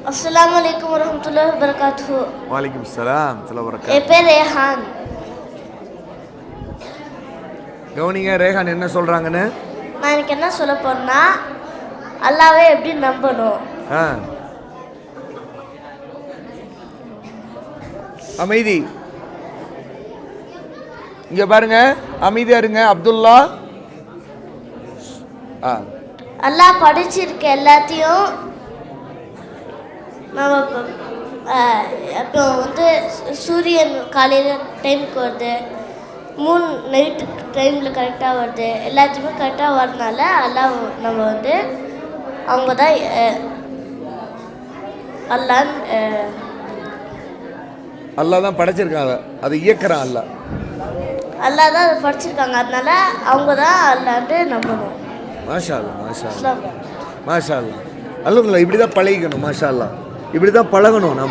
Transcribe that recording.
அஸ்ஸலாமு அலைக்கும் வரஹ்மத்துல்லாஹி வபரகாத்துஹு. வாலைக்கும் சலாம் வரஹ்மத்துல்லாஹி என் வபரகாத்துஹு. பேர் ரேஹான். கவனிங்க ரேஹான் என்ன சொல்றாங்கன்னு. நான் எனக்கு என்ன சொல்ல போறேன்னா, அல்லாஹ்வை எப்படி நம்பணும். அமைதி. இங்க பாருங்க, அமைதியா இருங்க. அப்துல்லா அல்லாஹ் படைச்சிருக்க எல்லாத்தையும் நம்ம இப்போ சூரியன் காலையில் டைமுக்கு வருது, மூன் நைட்டு டைமில் கரெக்டாக வருது, எல்லாத்தையுமே கரெக்டாக வரதுனால அல்லாஹ் நம்ம அவங்க தான் அல்லாஹ் தான் படைச்சிருக்காங்க, அதை இயக்குறான் அல்லாஹ். அல்லாஹ் தான் அதை படைச்சிருக்காங்க, அதனால அவங்க தான் அல்லாஹ்ன்னு நம்பணும். மாஷா அல்லாஹ், மாஷா அல்லாஹ், மாஷா அல்லாஹ். அல்ல இப்படி தான் பழகிக்கணும். மாஷா அல்லாஹ், இப்படி தான் பழகணும் நம்ம.